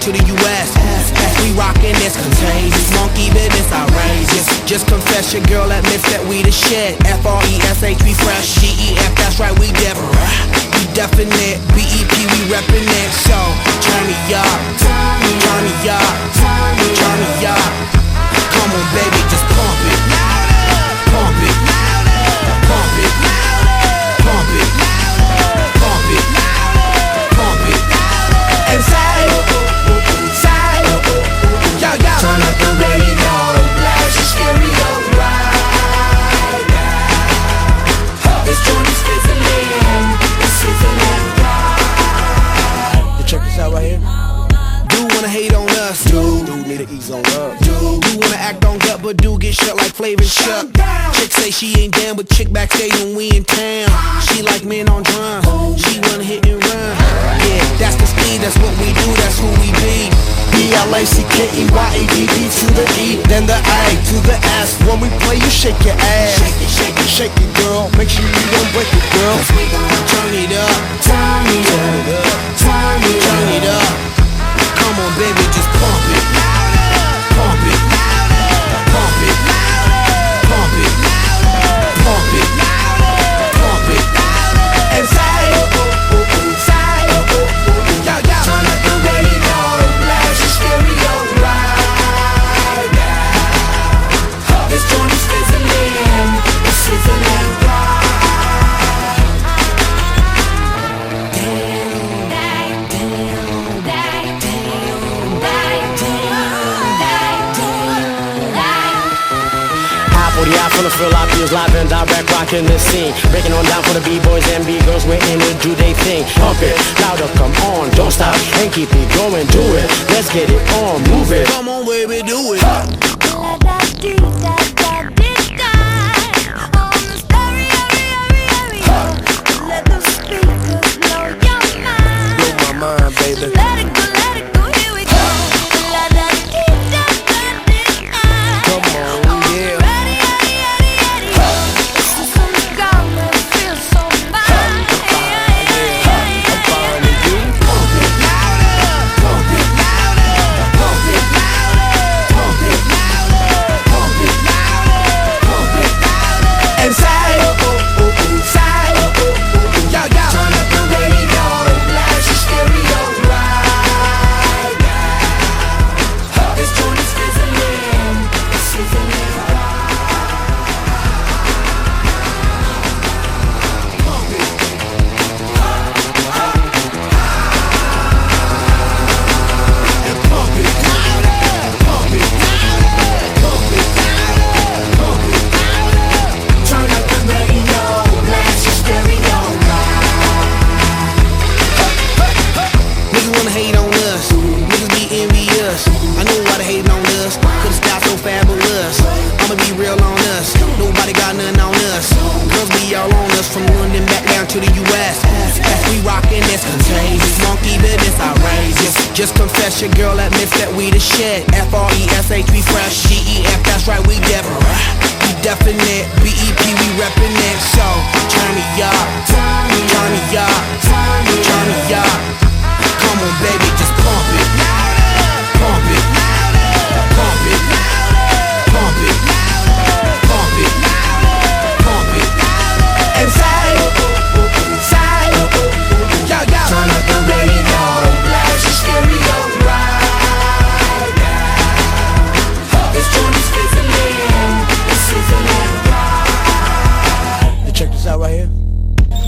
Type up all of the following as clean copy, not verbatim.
to the US. As we rockin' this contagious, monkey business outrageous. Just confess your girl admits that we the shit. F-R-E-S-H, we fresh. G-E-F, that's right, we different. We definite, B-E-P, we reppin' it. So, turn me up, turn me up, turn me up. Come on baby, just pump it. Pump it, pump it, pump it, pump it, pump it. And say, yo, yo. Turn up the radio, blast your stereo right now. This joint is fizzling, it's sizzling right. You check this out right here. Do wanna hate on us, do need to ease on up. Do wanna act on gut, but do get shut like Flavor Chuck. Chick say she ain't down, but chick backstage when we in town. She like men on drum, she wanna hit and run. Yeah, that's the speed, that's what we do, that's who we be. B-L-A-C-K-E-Y-A-D-D to the E, then the A to the S. When we play, you shake your ass. Shake it, shake it, girl. Make sure you don't break it, girl. Turn it up, turn it up, turn it up. Come on, baby, just pump it. Pump it, pump it, pump it, pump it, pump it. And say, yo, yo. Turn up the radio, blast your stereo right now. This joint is fizzling, it's sizzling right. From the fill out feels live and direct, rocking the scene. Breaking on down for the B-boys and B-girls, we're in it, do they thing. Pump it, louder, come on, don't stop, and keep it going, do it. Let's get it on, move it. Come on, baby, do it. Let the speakers blow your mind. Blow my mind, baby. Let it go, here we go. Come on, yeah. Just confess your girl admits that we the shit. F-R-E-S-H, we fresh. G-E-F, that's right, we different. We definite, B-E-P, we reppin' it. So, turn me up, turn me up, turn me up. Come on, baby, just pump it. Pump it, pump it, pump it, pump it, pump it. And say, yo, yo. Turn up the radio, blast your stereo right now. This joint is fizzling, it's sizzling right. You check this out right here.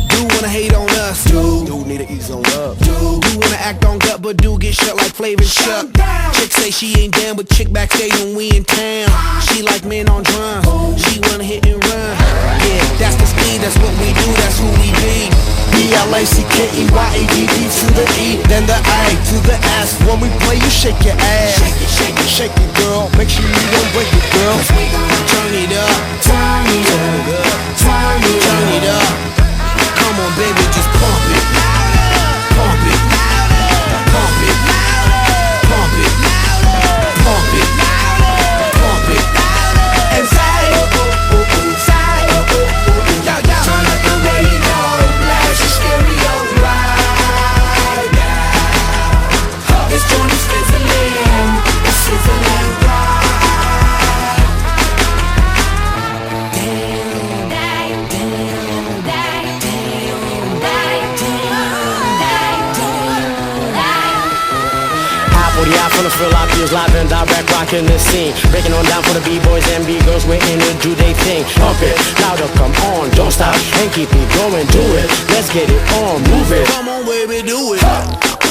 Do wanna hate on us, do need to ease on up. Do wanna act on gut, but do get shut like Flavor Chuck. Chick say she ain't down, but chick backstage when we in town. She like men on drum, she wanna hit and run. Yeah, that's the speed, that's what we do, that's who we be. B-L-A-C-K-E-Y-A-D-D to the E, then the A to the S. When we play, you shake your ass. Shake it, girl. Make sure you don't break it, girl. Turn it up, turn it up, turn it up. Come on, baby, just pump it. Pump it, pump it, pump it, pump it, pump it. And say, yo, yo. Turn up the radio, blast your stereo right now. This joint is fizzling. Благодаря, from the Philippines, live and direct, rocking the scene. Breaking on down for the B-boys and B-girls, we're in it, do they thing. Pump it, louder, come on, don't stop, and keep it going, do it. Let's get it on, move it. Come on, baby, do it.